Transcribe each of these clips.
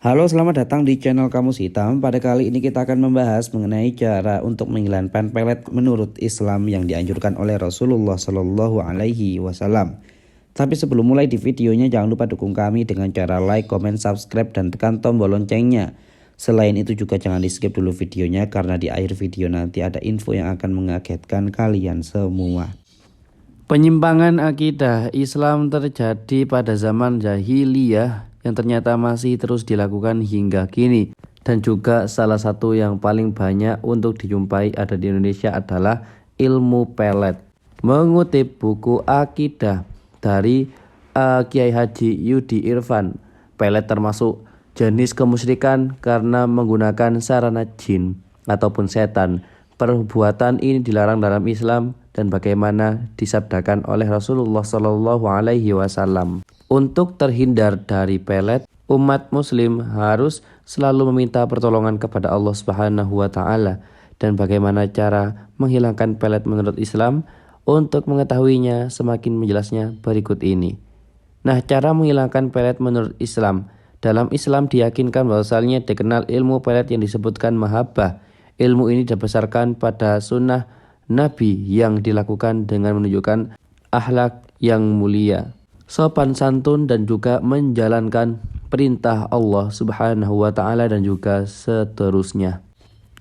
Halo, selamat datang di channel Kamus Hitam. Pada kali ini kita akan membahas mengenai cara untuk menghilangkan pelet menurut Islam yang dianjurkan oleh Rasulullah Shallallahu Alaihi Wasallam. Tapi sebelum mulai di videonya, jangan lupa dukung kami dengan cara like, comment, subscribe, dan tekan tombol loncengnya. Selain itu juga jangan di skip dulu videonya karena di akhir video nanti ada info yang akan mengagetkan kalian semua. Penyimpangan akidah Islam terjadi pada zaman jahiliyah yang ternyata masih terus dilakukan hingga kini. Dan juga salah satu yang paling banyak untuk dijumpai ada di Indonesia adalah ilmu pelet. Mengutip buku Akidah dari Kiai Haji Yudi Irfan, pelet termasuk jenis kemusyrikan karena menggunakan sarana jin ataupun setan. Perbuatan ini dilarang dalam Islam dan bagaimana disabdakan oleh Rasulullah Shallallahu Alaihi Wasallam. Untuk terhindar dari pelet, umat muslim harus selalu meminta pertolongan kepada Allah Subhanahu wa taala. Dan bagaimana cara menghilangkan pelet menurut Islam? Untuk mengetahuinya semakin menjelasnya berikut ini. Nah, cara menghilangkan pelet menurut Islam. Dalam Islam diyakinkan bahwasannya dikenal ilmu pelet yang disebutkan mahabbah. Ilmu ini didasarkan pada sunnah Nabi yang dilakukan dengan menunjukkan akhlak yang mulia, sopan santun, dan juga menjalankan perintah Allah Subhanahu wa taala dan juga seterusnya.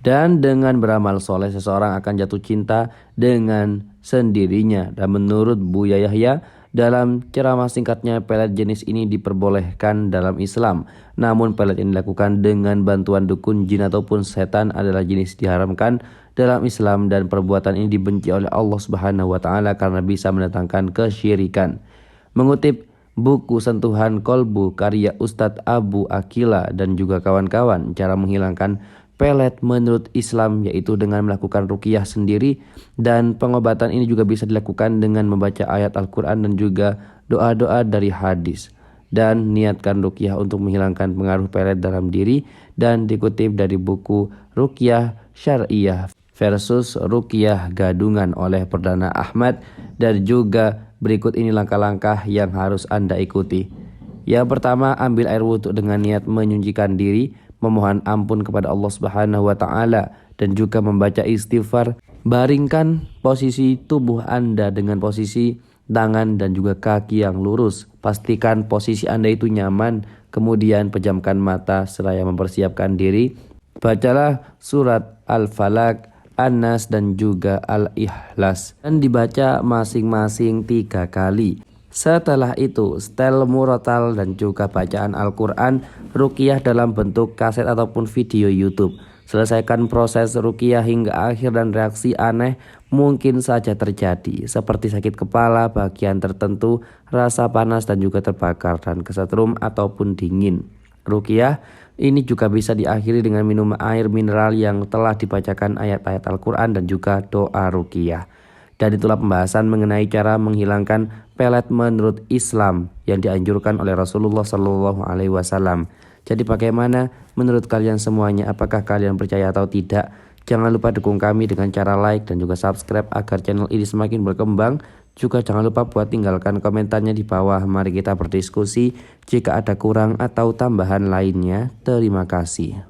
Dan dengan beramal soleh seseorang akan jatuh cinta dengan sendirinya. Dan menurut Buya Yahya, dalam ceramah singkatnya, pelet jenis ini diperbolehkan dalam Islam. Namun pelet yang dilakukan dengan bantuan dukun, jin ataupun setan adalah jenis diharamkan dalam Islam, dan perbuatan ini dibenci oleh Allah Subhanahu wa taala karena bisa mendatangkan kesyirikan. Mengutip buku Sentuhan Kolbu karya Ustadz Abu Akila dan juga kawan-kawan, cara menghilangkan pelet menurut Islam yaitu dengan melakukan ruqyah sendiri, dan pengobatan ini juga bisa dilakukan dengan membaca ayat Al-Quran dan juga doa-doa dari hadis. Dan niatkan ruqyah untuk menghilangkan pengaruh pelet dalam diri, dan dikutip dari buku Ruqyah Syariah versus Ruqyah Gadungan oleh Perdana Ahmad. Dan juga berikut ini langkah-langkah yang harus Anda ikuti. Yang pertama, ambil air wudhu dengan niat menyucikan diri, memohon ampun kepada Allah Subhanahu wa taala, dan juga membaca istighfar. Baringkan posisi tubuh Anda dengan posisi tangan dan juga kaki yang lurus. Pastikan posisi Anda itu nyaman. Kemudian pejamkan mata seraya mempersiapkan diri. Bacalah surat Al-Falaq, An-Nas, dan juga Al-Ikhlas, dan dibaca masing-masing 3 kali. Setelah itu, setel murotal dan juga bacaan Al-Quran, ruqyah dalam bentuk kaset ataupun video YouTube. Selesaikan proses ruqyah hingga akhir dan reaksi aneh mungkin saja terjadi, seperti sakit kepala, bagian tertentu, rasa panas dan juga terbakar, dan kesetrum ataupun dingin. Ruqyah ini juga bisa diakhiri dengan minum air mineral yang telah dibacakan ayat-ayat Al-Quran dan juga doa ruqyah. Dan itulah pembahasan mengenai cara menghilangkan pelet menurut Islam yang dianjurkan oleh Rasulullah Shallallahu Alaihi Wasallam. Jadi bagaimana menurut kalian semuanya? Apakah kalian percaya atau tidak? Jangan lupa dukung kami dengan cara like dan juga subscribe agar channel ini semakin berkembang. Juga jangan lupa buat tinggalkan komentarnya di bawah. Mari kita berdiskusi jika ada kurang atau tambahan lainnya. Terima kasih.